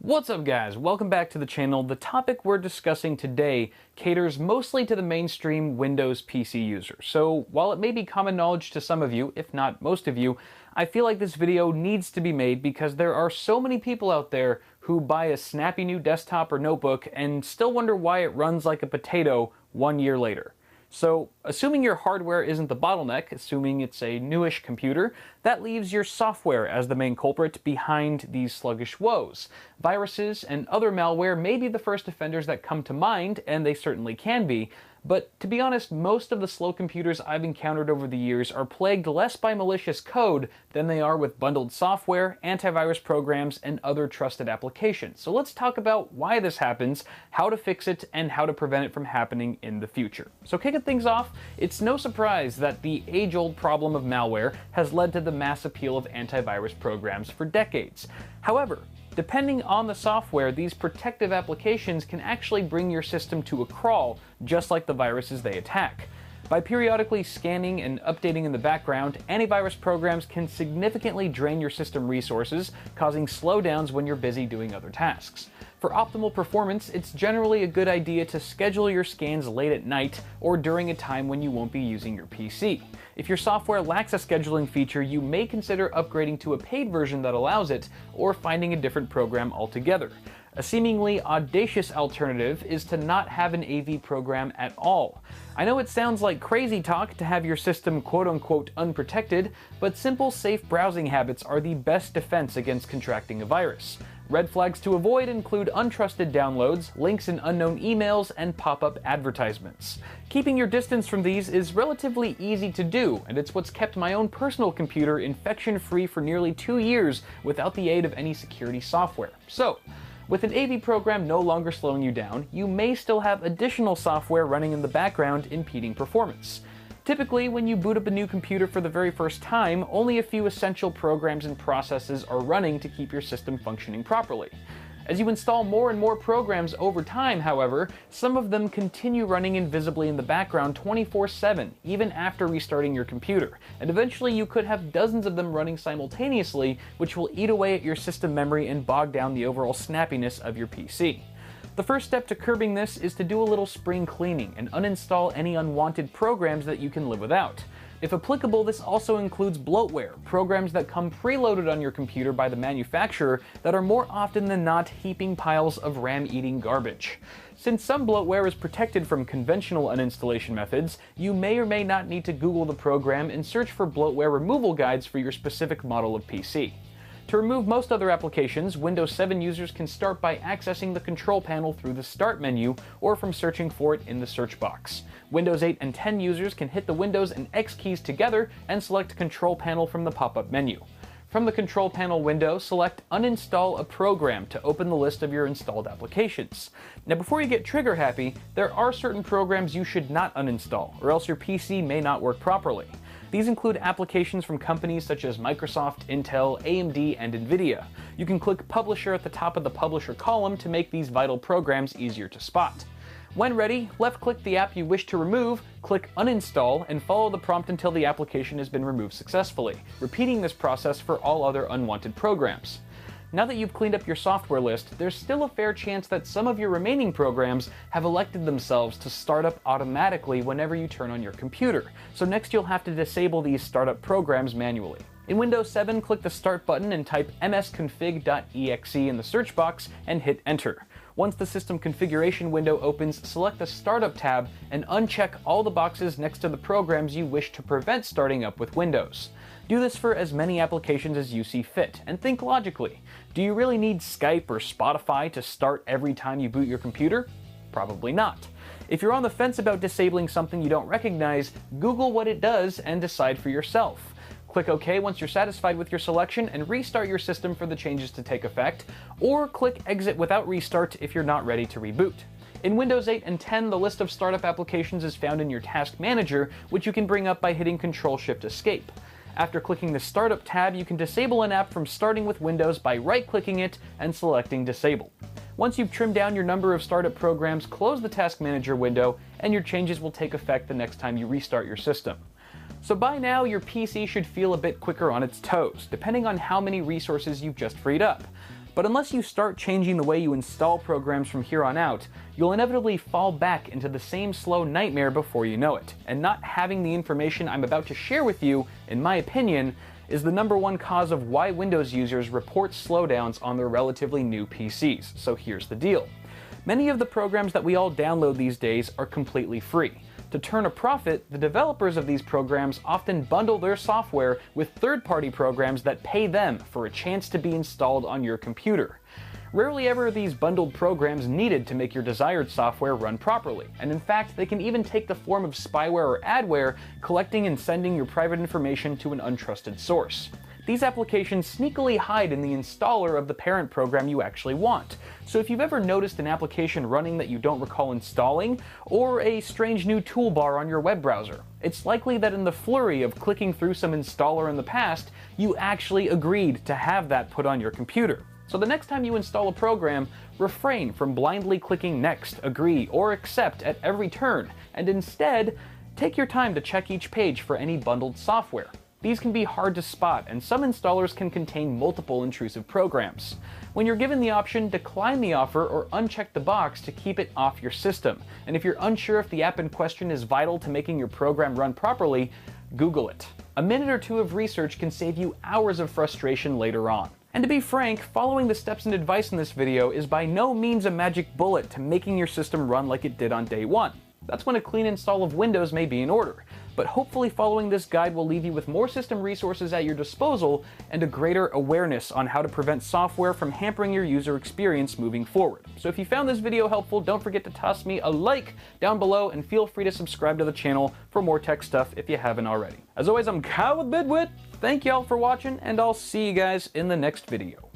What's up guys, welcome back to the channel. The topic we're discussing today caters mostly to the mainstream Windows PC user. So while it may be common knowledge to some of you, if not most of you, I feel like this video needs to be made because there are so many people out there who buy a snappy new desktop or notebook and still wonder why it runs like a potato 1 year later. So, assuming your hardware isn't the bottleneck, assuming it's a newish computer, that leaves your software as the main culprit behind these sluggish woes. Viruses and other malware may be the first offenders that come to mind, and they certainly can be, but to be honest, most of the slow computers I've encountered over the years are plagued less by malicious code than they are with bundled software, antivirus programs, and other trusted applications. So let's talk about why this happens, how to fix it, and how to prevent it from happening in the future. So kicking things off, it's no surprise that the age-old problem of malware has led to the mass appeal of antivirus programs for decades. However, depending on the software, these protective applications can actually bring your system to a crawl, just like the viruses they attack. By periodically scanning and updating in the background, antivirus programs can significantly drain your system resources, causing slowdowns when you're busy doing other tasks. For optimal performance, it's generally a good idea to schedule your scans late at night or during a time when you won't be using your PC. If your software lacks a scheduling feature, you may consider upgrading to a paid version that allows it, or finding a different program altogether. A seemingly audacious alternative is to not have an AV program at all. I know it sounds like crazy talk to have your system quote-unquote unprotected, but simple, safe browsing habits are the best defense against contracting a virus. Red flags to avoid include untrusted downloads, links in unknown emails, and pop-up advertisements. Keeping your distance from these is relatively easy to do, and it's what's kept my own personal computer infection-free for nearly 2 years without the aid of any security software. So, with an AV program no longer slowing you down, you may still have additional software running in the background impeding performance. Typically, when you boot up a new computer for the very first time, only a few essential programs and processes are running to keep your system functioning properly. As you install more and more programs over time, however, some of them continue running invisibly in the background 24/7, even after restarting your computer, and eventually you could have dozens of them running simultaneously, which will eat away at your system memory and bog down the overall snappiness of your PC. The first step to curbing this is to do a little spring cleaning and uninstall any unwanted programs that you can live without. If applicable, this also includes bloatware, programs that come preloaded on your computer by the manufacturer that are more often than not heaping piles of RAM-eating garbage. Since some bloatware is protected from conventional uninstallation methods, you may or may not need to Google the program and search for bloatware removal guides for your specific model of PC. To remove most other applications, Windows 7 users can start by accessing the control panel through the Start menu or from searching for it in the search box. Windows 8 and 10 users can hit the Windows and X keys together and select Control Panel from the pop-up menu. From the Control Panel window, select Uninstall a Program to open the list of your installed applications. Now before you get trigger happy, there are certain programs you should not uninstall, or else your PC may not work properly. These include applications from companies such as Microsoft, Intel, AMD, and NVIDIA. You can click Publisher at the top of the Publisher column to make these vital programs easier to spot. When ready, left-click the app you wish to remove, click Uninstall, and follow the prompt until the application has been removed successfully, repeating this process for all other unwanted programs. Now that you've cleaned up your software list, there's still a fair chance that some of your remaining programs have elected themselves to start up automatically whenever you turn on your computer, so next you'll have to disable these startup programs manually. In Windows 7, click the Start button and type msconfig.exe in the search box and hit Enter. Once the system configuration window opens, select the Startup tab and uncheck all the boxes next to the programs you wish to prevent starting up with Windows. Do this for as many applications as you see fit, and think logically. Do you really need Skype or Spotify to start every time you boot your computer? Probably not. If you're on the fence about disabling something you don't recognize, Google what it does and decide for yourself. Click OK once you're satisfied with your selection and restart your system for the changes to take effect, or click Exit without restart if you're not ready to reboot. In Windows 8 and 10, the list of startup applications is found in your Task Manager, which you can bring up by hitting Control-Shift-Escape. After clicking the Startup tab, you can disable an app from starting with Windows by right-clicking it and selecting Disable. Once you've trimmed down your number of startup programs, close the Task Manager window, and your changes will take effect the next time you restart your system. So by now, your PC should feel a bit quicker on its toes, depending on how many resources you've just freed up. But unless you start changing the way you install programs from here on out, you'll inevitably fall back into the same slow nightmare before you know it. And not having the information I'm about to share with you, in my opinion, is the #1 cause of why Windows users report slowdowns on their relatively new PCs. So here's the deal. Many of the programs that we all download these days are completely free. To turn a profit, the developers of these programs often bundle their software with third-party programs that pay them for a chance to be installed on your computer. Rarely ever are these bundled programs needed to make your desired software run properly, and in fact, they can even take the form of spyware or adware, collecting and sending your private information to an untrusted source. These applications sneakily hide in the installer of the parent program you actually want. So if you've ever noticed an application running that you don't recall installing, or a strange new toolbar on your web browser, it's likely that in the flurry of clicking through some installer in the past, you actually agreed to have that put on your computer. So the next time you install a program, refrain from blindly clicking next, agree, or accept at every turn, and instead, take your time to check each page for any bundled software. These can be hard to spot, and some installers can contain multiple intrusive programs. When you're given the option, decline the offer or uncheck the box to keep it off your system. And if you're unsure if the app in question is vital to making your program run properly, Google it. A minute or two of research can save you hours of frustration later on. And to be frank, following the steps and advice in this video is by no means a magic bullet to making your system run like it did on day one. That's when a clean install of Windows may be in order. But hopefully following this guide will leave you with more system resources at your disposal and a greater awareness on how to prevent software from hampering your user experience moving forward. So if you found this video helpful, don't forget to toss me a like down below and feel free to subscribe to the channel for more tech stuff if you haven't already. As always, I'm Kyle with Bidwit. Thank y'all for watching, and I'll see you guys in the next video.